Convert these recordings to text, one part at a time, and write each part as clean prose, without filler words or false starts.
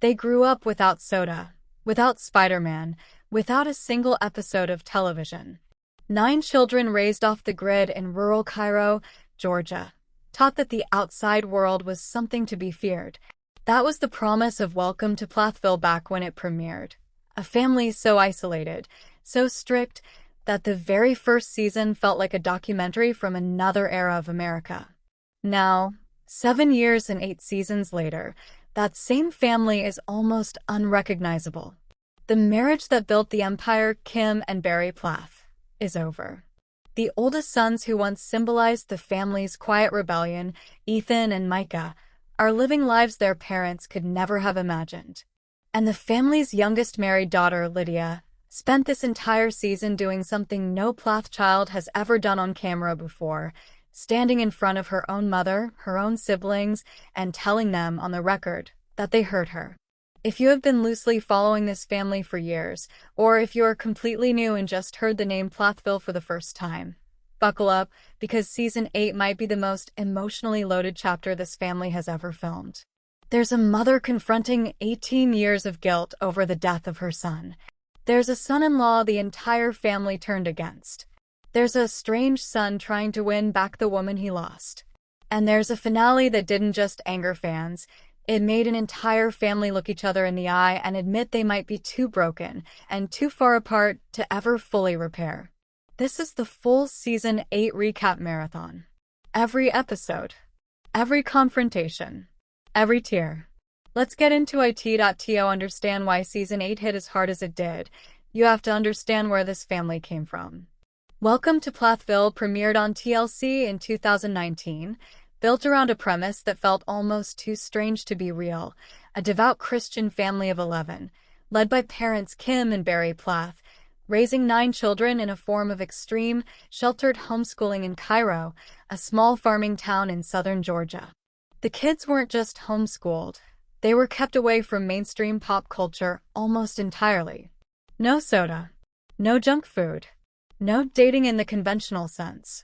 They grew up without soda, without Spider-Man, without a single episode of television. 9 children raised off the grid in rural Cairo, Georgia, taught that the outside world was something to be feared. That was the promise of Welcome to Plathville back when it premiered. A family so isolated, so strict, that the very first season felt like a documentary from another era of America. Now, 7 years and 8 seasons later, that same family is almost unrecognizable. The marriage that built the empire, Kim and Barry Plath, is over. The oldest sons who once symbolized the family's quiet rebellion, Ethan and Micah, are living lives their parents could never have imagined. And the family's youngest married daughter, Lydia, spent this entire season doing something no Plath child has ever done on camera before, standing in front of her own mother, her own siblings, and telling them on the record that they hurt her. If you have been loosely following this family for years, or if you are completely new and just heard the name Plathville for the first time, buckle up, because Season 8 might be the most emotionally loaded chapter this family has ever filmed. There's a mother confronting 18 years of guilt over the death of her son. There's a son-in-law the entire family turned against. There's a strange son trying to win back the woman he lost. And there's a finale that didn't just anger fans. It made an entire family look each other in the eye and admit they might be too broken and too far apart to ever fully repair. This is the full Season 8 recap marathon. Every episode, every confrontation, every tear. Let's get into it.to understand why Season 8 hit as hard as it did. You have to understand where this family came from. Welcome to Plathville premiered on TLC in 2019, built around a premise that felt almost too strange to be real. A devout Christian family of 11, led by parents Kim and Barry Plath, raising 9 children in a form of extreme, sheltered homeschooling in Cairo, a small farming town in southern Georgia. The kids weren't just homeschooled, they were kept away from mainstream pop culture almost entirely. No soda, no junk food, no dating in the conventional sense.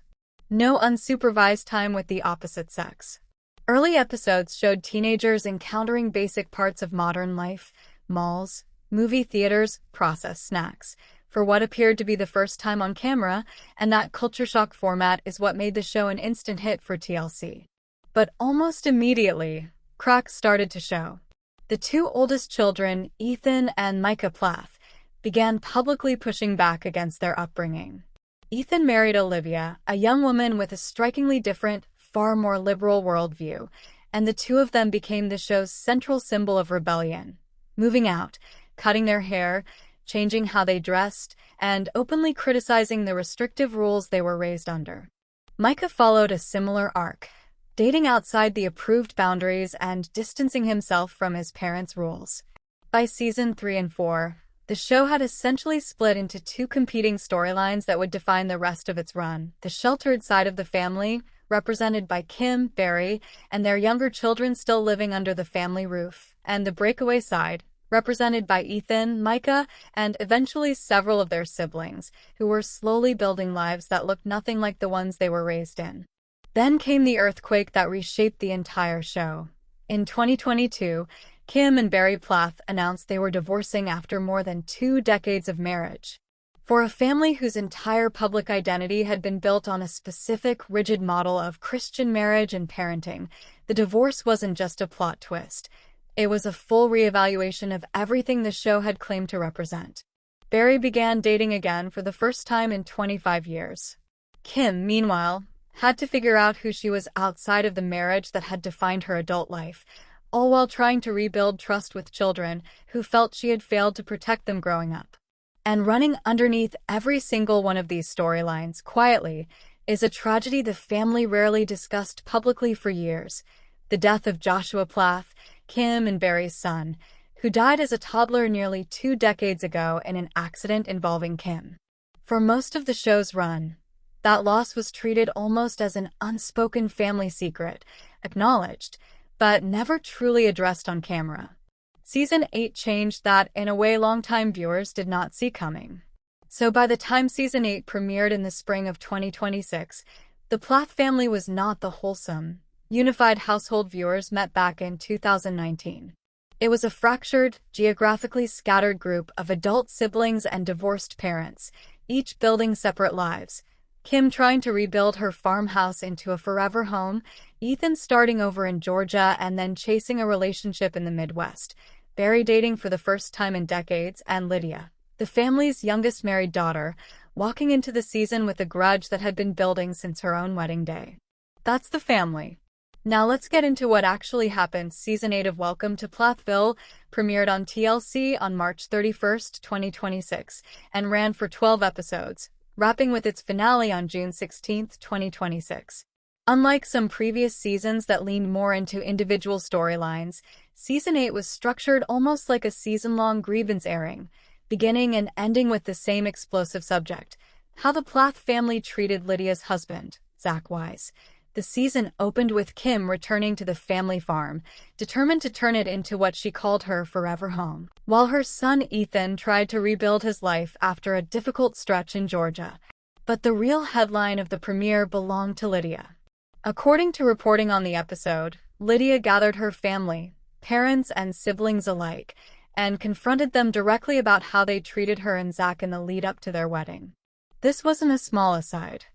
No unsupervised time with the opposite sex. Early episodes showed teenagers encountering basic parts of modern life, malls, movie theaters, processed snacks, for what appeared to be the first time on camera, and that culture shock format is what made the show an instant hit for TLC. But almost immediately, cracks started to show. The 2 oldest children, Ethan and Micah Plath, began publicly pushing back against their upbringing. Ethan married Olivia, a young woman with a strikingly different, far more liberal worldview, and the 2 of them became the show's central symbol of rebellion, moving out, cutting their hair, changing how they dressed, and openly criticizing the restrictive rules they were raised under. Micah followed a similar arc, dating outside the approved boundaries and distancing himself from his parents' rules. By Season 3 and 4, the show had essentially split into 2 competing storylines that would define the rest of its run. The sheltered side of the family, represented by Kim, Barry, and their younger children still living under the family roof, and the breakaway side, represented by Ethan, Micah, and eventually several of their siblings, who were slowly building lives that looked nothing like the ones they were raised in. Then came the earthquake that reshaped the entire show. In 2022, Kim and Barry Plath announced they were divorcing after more than 2 decades of marriage. For a family whose entire public identity had been built on a specific, rigid model of Christian marriage and parenting, the divorce wasn't just a plot twist. It was a full reevaluation of everything the show had claimed to represent. Barry began dating again for the first time in 25 years. Kim, meanwhile, had to figure out who she was outside of the marriage that had defined her adult life, all while trying to rebuild trust with children who felt she had failed to protect them growing up. And running underneath every single one of these storylines, quietly, is a tragedy the family rarely discussed publicly for years: the death of Joshua Plath, Kim and Barry's son, who died as a toddler nearly 2 decades ago in an accident involving Kim. For most of the show's run, that loss was treated almost as an unspoken family secret, acknowledged, but never truly addressed on camera. Season 8 changed that in a way longtime viewers did not see coming. So by the time Season 8 premiered in the spring of 2026, the Plath family was not the wholesome, unified household viewers met back in 2019. It was a fractured, geographically scattered group of adult siblings and divorced parents, each building separate lives. Kim trying to rebuild her farmhouse into a forever home, Ethan starting over in Georgia and then chasing a relationship in the Midwest, Barry dating for the first time in decades, and Lydia, the family's youngest married daughter, walking into the season with a grudge that had been building since her own wedding day. That's the family. Now let's get into what actually happened. Season 8 of Welcome to Plathville premiered on TLC on March 31st, 2026, and ran for 12 episodes, wrapping with its finale on June 16th, 2026. Unlike some previous seasons that leaned more into individual storylines, Season 8 was structured almost like a season-long grievance airing, beginning and ending with the same explosive subject: how the Plath family treated Lydia's husband, Zach Wise. The season opened with Kim returning to the family farm, determined to turn it into what she called her forever home, while her son Ethan tried to rebuild his life after a difficult stretch in Georgia. But the real headline of the premiere belonged to Lydia. According to reporting on the episode, Lydia gathered her family, parents and siblings alike, and confronted them directly about how they treated her and Zach in the lead-up to their wedding. This wasn't a small aside.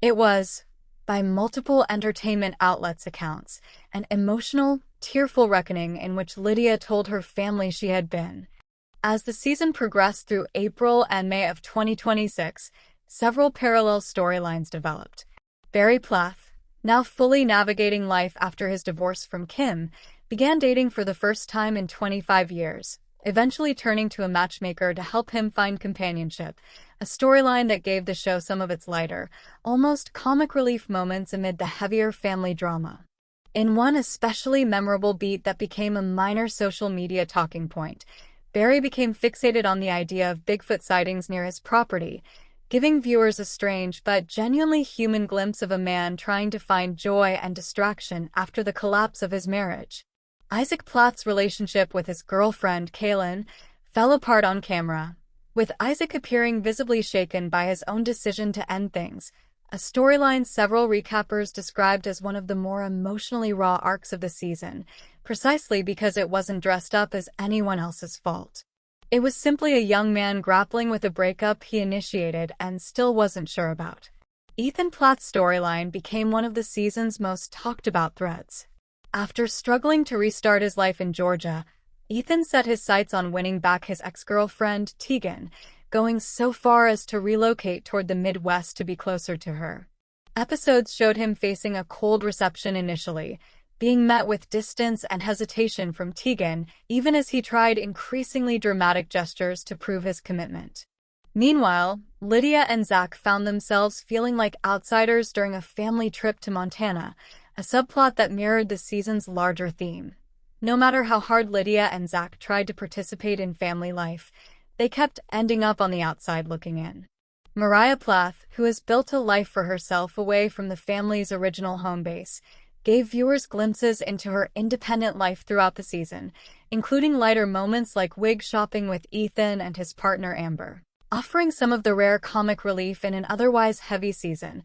It was, by multiple entertainment outlets' accounts, an emotional, tearful reckoning in which Lydia told her family she had been. As the season progressed through April and May of 2026, several parallel storylines developed. Barry Plath, now fully navigating life after his divorce from Kim, began dating for the first time in 25 years, eventually turning to a matchmaker to help him find companionship, a storyline that gave the show some of its lighter, almost comic relief moments amid the heavier family drama. In one especially memorable beat that became a minor social media talking point, Barry became fixated on the idea of Bigfoot sightings near his property, giving viewers a strange but genuinely human glimpse of a man trying to find joy and distraction after the collapse of his marriage. Isaac Plath's relationship with his girlfriend, Kaylin, fell apart on camera, with Isaac appearing visibly shaken by his own decision to end things, a storyline several recappers described as one of the more emotionally raw arcs of the season, precisely because it wasn't dressed up as anyone else's fault. It was simply a young man grappling with a breakup he initiated and still wasn't sure about. Ethan Plath's storyline became one of the season's most talked about threads. After struggling to restart his life in Georgia, Ethan set his sights on winning back his ex-girlfriend, Tegan, going so far as to relocate toward the Midwest to be closer to her. Episodes showed him facing a cold reception initially, being met with distance and hesitation from Tegan, even as he tried increasingly dramatic gestures to prove his commitment. Meanwhile, Lydia and Zach found themselves feeling like outsiders during a family trip to Montana, a subplot that mirrored the season's larger theme. No matter how hard Lydia and Zach tried to participate in family life, they kept ending up on the outside looking in. Moriah Plath, who has built a life for herself away from the family's original home base, gave viewers glimpses into her independent life throughout the season, including lighter moments like wig shopping with Ethan and his partner Amber, offering some of the rare comic relief in an otherwise heavy season.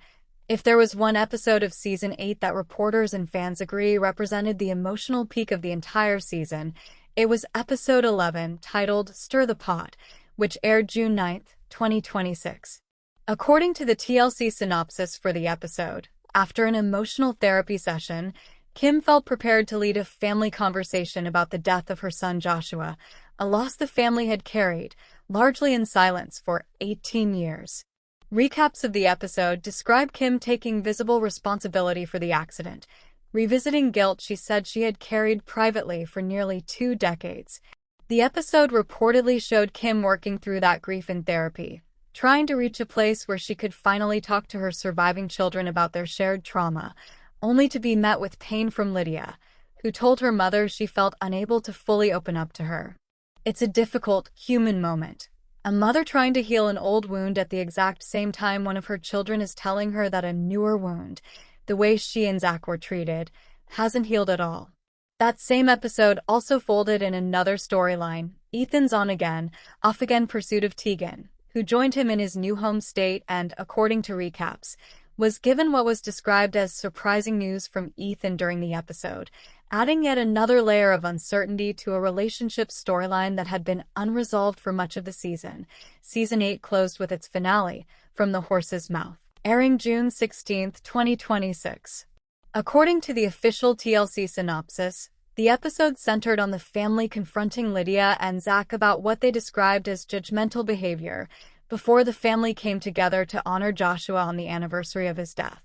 If there was one episode of Season 8 that reporters and fans agree represented the emotional peak of the entire season, it was Episode 11, titled Stir the Pot, which aired June 9, 2026. According to the TLC synopsis for the episode, after an emotional therapy session, Kim felt prepared to lead a family conversation about the death of her son Joshua, a loss the family had carried, largely in silence, for 18 years. Recaps of the episode describe Kim taking visible responsibility for the accident, revisiting guilt she said she had carried privately for nearly 2 decades. The episode reportedly showed Kim working through that grief in therapy, trying to reach a place where she could finally talk to her surviving children about their shared trauma, only to be met with pain from Lydia, who told her mother she felt unable to fully open up to her. It's a difficult, human moment. A mother trying to heal an old wound at the exact same time one of her children is telling her that a newer wound, the way she and Zach were treated, hasn't healed at all. That same episode also folded in another storyline, Ethan's on-again, off-again pursuit of Tegan, who joined him in his new home state and, according to recaps, was given what was described as surprising news from Ethan during the episode, adding yet another layer of uncertainty to a relationship storyline that had been unresolved for much of the season. Season 8 closed with its finale, From the Horse's Mouth, airing June 16, 2026. According to the official TLC synopsis, the episode centered on the family confronting Lydia and Zach about what they described as judgmental behavior before the family came together to honor Joshua on the anniversary of his death.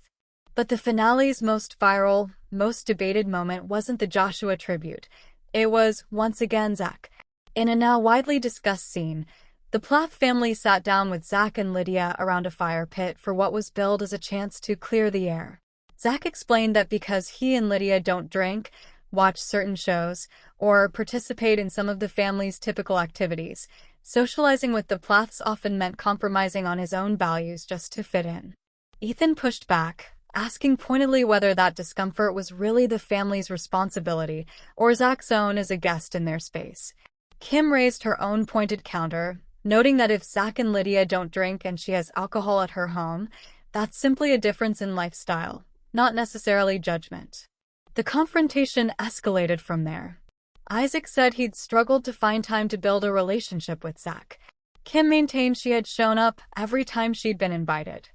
But the finale's most viral, most debated moment wasn't the Joshua tribute. It was, once again, Zach. In a now widely discussed scene, the Plath family sat down with Zach and Lydia around a fire pit for what was billed as a chance to clear the air. Zach explained that because he and Lydia don't drink, watch certain shows, or participate in some of the family's typical activities, socializing with the Plaths often meant compromising on his own values just to fit in. Ethan pushed back, asking pointedly whether that discomfort was really the family's responsibility or Zach's own as a guest in their space. Kim raised her own pointed counter, noting that if Zach and Lydia don't drink and she has alcohol at her home, that's simply a difference in lifestyle, not necessarily judgment. The confrontation escalated from there. Isaac said he'd struggled to find time to build a relationship with Zach. Kim maintained she had shown up every time she'd been invited.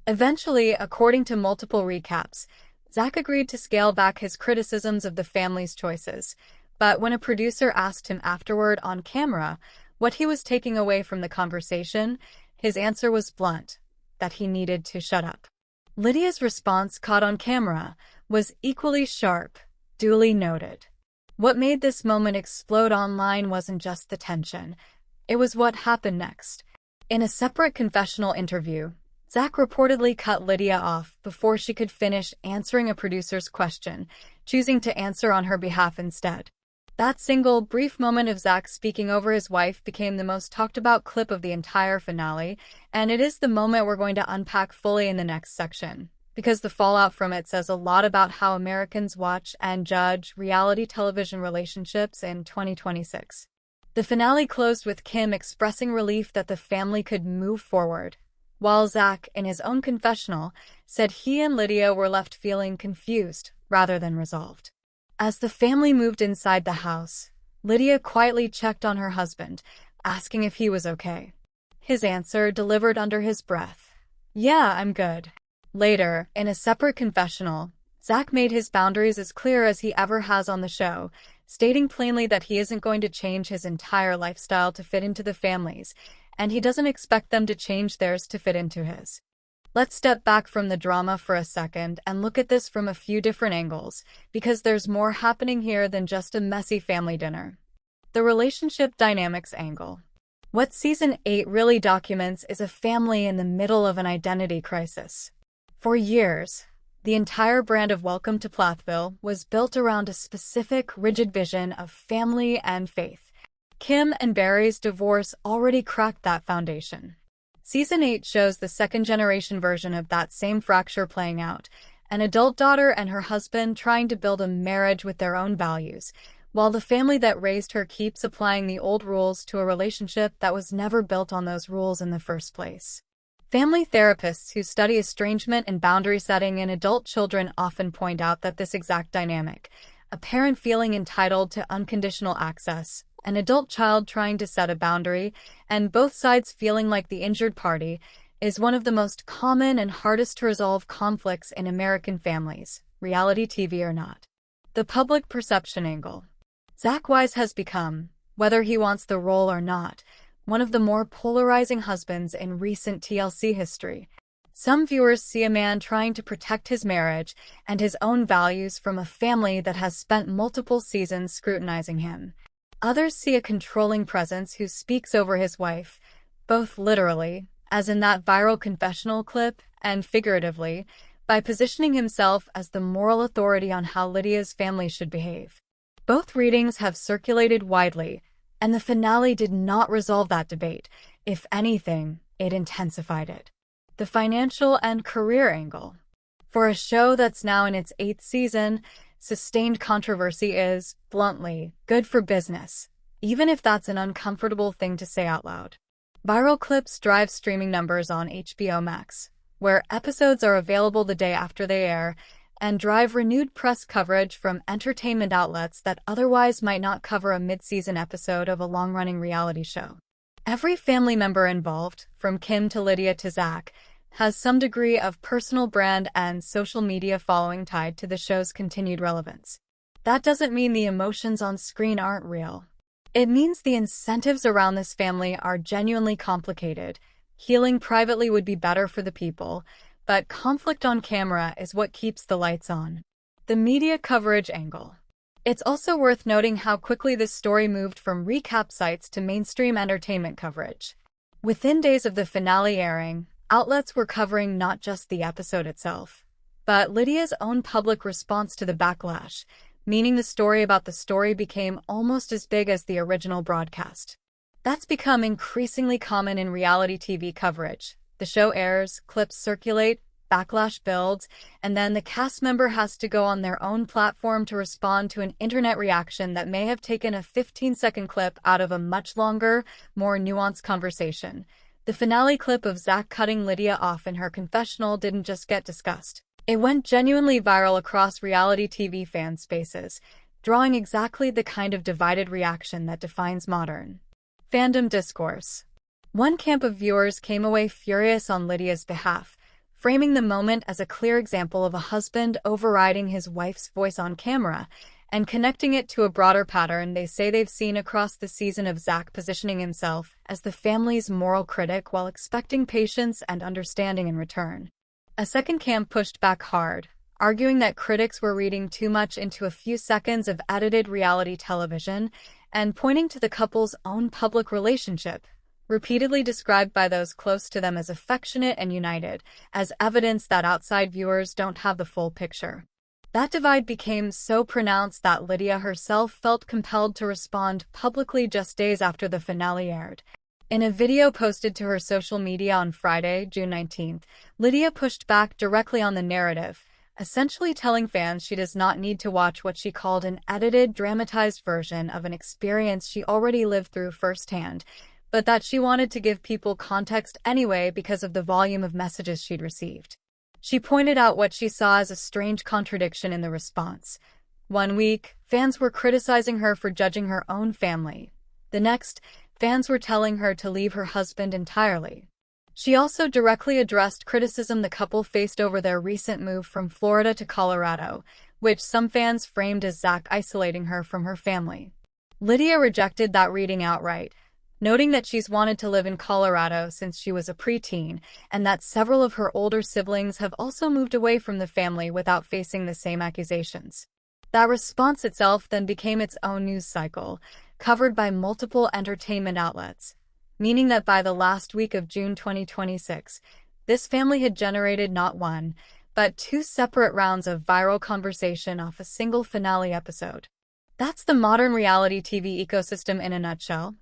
Eventually, according to multiple recaps, Zach agreed to scale back his criticisms of the family's choices, but when a producer asked him afterward on camera what he was taking away from the conversation, his answer was blunt, that he needed to shut up. Lydia's response, caught on camera, was equally sharp, duly noted. What made this moment explode online wasn't just the tension. It was what happened next. In a separate confessional interview, Zach reportedly cut Lydia off before she could finish answering a producer's question, choosing to answer on her behalf instead. That single, brief moment of Zach speaking over his wife became the most talked about clip of the entire finale, and it is the moment we're going to unpack fully in the next section, because the fallout from it says a lot about how Americans watch and judge reality television relationships in 2026. The finale closed with Kim expressing relief that the family could move forward, while Zach, in his own confessional, said he and Lydia were left feeling confused rather than resolved. As the family moved inside the house, Lydia quietly checked on her husband, asking if he was okay. His answer, delivered under his breath, "Yeah, I'm good." Later, in a separate confessional, Zach made his boundaries as clear as he ever has on the show, stating plainly that he isn't going to change his entire lifestyle to fit into the family's, and he doesn't expect them to change theirs to fit into his. Let's step back from the drama for a second and look at this from a few different angles, because there's more happening here than just a messy family dinner. The relationship dynamics angle. What Season 8 really documents is a family in the middle of an identity crisis. For years, the entire brand of Welcome to Plathville was built around a specific, rigid vision of family and faith. Kim and Barry's divorce already cracked that foundation. Season 8 shows the second-generation version of that same fracture playing out, an adult daughter and her husband trying to build a marriage with their own values, while the family that raised her keeps applying the old rules to a relationship that was never built on those rules in the first place. Family therapists who study estrangement and boundary setting in adult children often point out that this exact dynamic, a parent feeling entitled to unconditional access, an adult child trying to set a boundary, and both sides feeling like the injured party, is one of the most common and hardest to resolve conflicts in American families, reality TV or not. The public perception angle. Zach Wise has become, whether he wants the role or not, one of the more polarizing husbands in recent TLC history. Some viewers see a man trying to protect his marriage and his own values from a family that has spent multiple seasons scrutinizing him. Others see a controlling presence who speaks over his wife, both literally, as in that viral confessional clip, and figuratively, by positioning himself as the moral authority on how Lydia's family should behave. Both readings have circulated widely, and the finale did not resolve that debate. If anything, it intensified it. The financial and career angle. For a show that's now in its 8th season, sustained controversy is, bluntly, good for business, even if that's an uncomfortable thing to say out loud. Viral clips drive streaming numbers on HBO Max, where episodes are available the day after they air, and drive renewed press coverage from entertainment outlets that otherwise might not cover a mid-season episode of a long-running reality show. Every family member involved, from Kim to Lydia to Zach, has some degree of personal brand and social media following tied to the show's continued relevance. That doesn't mean the emotions on screen aren't real. It means the incentives around this family are genuinely complicated. Healing privately would be better for the people, but conflict on camera is what keeps the lights on. The media coverage angle. It's also worth noting how quickly this story moved from recap sites to mainstream entertainment coverage. Within days of the finale airing, outlets were covering not just the episode itself, but Lydia's own public response to the backlash, meaning the story about the story became almost as big as the original broadcast. That's become increasingly common in reality TV coverage. The show airs, clips circulate, backlash builds, and then the cast member has to go on their own platform to respond to an internet reaction that may have taken a 15-second clip out of a much longer, more nuanced conversation. The finale clip of Zach cutting Lydia off in her confessional didn't just get discussed. It went genuinely viral across reality TV fan spaces, drawing exactly the kind of divided reaction that defines modern fandom discourse. One camp of viewers came away furious on Lydia's behalf, framing the moment as a clear example of a husband overriding his wife's voice on camera and connecting it to a broader pattern they say they've seen across the season of Zach positioning himself as the family's moral critic while expecting patience and understanding in return. A second camp pushed back hard, arguing that critics were reading too much into a few seconds of edited reality television and pointing to the couple's own public relationship, repeatedly described by those close to them as affectionate and united, as evidence that outside viewers don't have the full picture. That divide became so pronounced that Lydia herself felt compelled to respond publicly just days after the finale aired. In a video posted to her social media on Friday, June 19th, Lydia pushed back directly on the narrative, essentially telling fans she does not need to watch what she called an edited, dramatized version of an experience she already lived through firsthand, but that she wanted to give people context anyway because of the volume of messages she'd received. She pointed out what she saw as a strange contradiction in the response. One week, fans were criticizing her for judging her own family. The next, fans were telling her to leave her husband entirely. She also directly addressed criticism the couple faced over their recent move from Florida to Colorado, which some fans framed as Zach isolating her from her family. Lydia rejected that reading outright, noting that she's wanted to live in Colorado since she was a preteen, and that several of her older siblings have also moved away from the family without facing the same accusations. That response itself then became its own news cycle, covered by multiple entertainment outlets, meaning that by the last week of June 2026, this family had generated not one, but two separate rounds of viral conversation off a single finale episode. That's the modern reality TV ecosystem in a nutshell.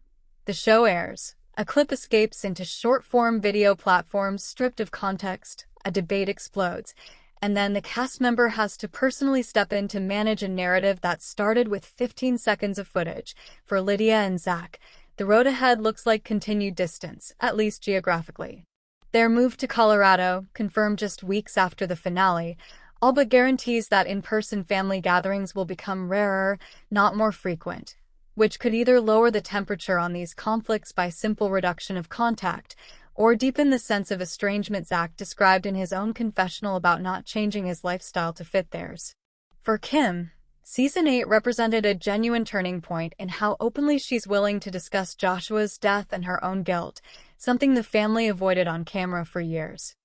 The show airs, a clip escapes into short-form video platforms stripped of context, a debate explodes, and then the cast member has to personally step in to manage a narrative that started with 15 seconds of footage. For Lydia and Zach, the road ahead looks like continued distance, at least geographically. Their move to Colorado, confirmed just weeks after the finale, all but guarantees that in-person family gatherings will become rarer, not more frequent, which could either lower the temperature on these conflicts by simple reduction of contact, or deepen the sense of estrangement Zach described in his own confessional about not changing his lifestyle to fit theirs. For Kim, Season 8 represented a genuine turning point in how openly she's willing to discuss Joshua's death and her own guilt, something the family avoided on camera for years.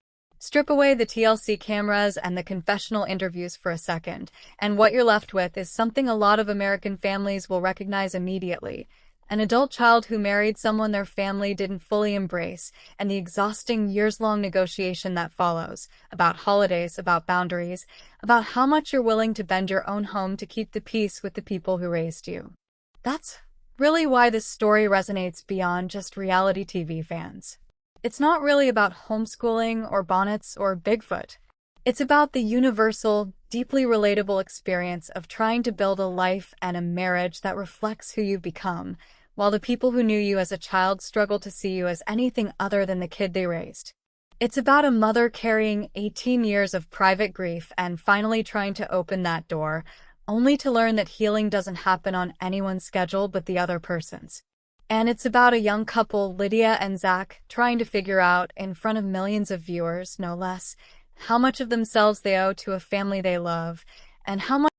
Strip away the TLC cameras and the confessional interviews for a second, and what you're left with is something a lot of American families will recognize immediately: an adult child who married someone their family didn't fully embrace, and the exhausting years-long negotiation that follows, about holidays, about boundaries, about how much you're willing to bend your own home to keep the peace with the people who raised you. That's really why this story resonates beyond just reality TV fans. It's not really about homeschooling or bonnets or Bigfoot. It's about the universal, deeply relatable experience of trying to build a life and a marriage that reflects who you've become, while the people who knew you as a child struggle to see you as anything other than the kid they raised. It's about a mother carrying 18 years of private grief and finally trying to open that door, only to learn that healing doesn't happen on anyone's schedule but the other person's. And it's about a young couple, Lydia and Zach, trying to figure out, in front of millions of viewers, no less, how much of themselves they owe to a family they love, and how much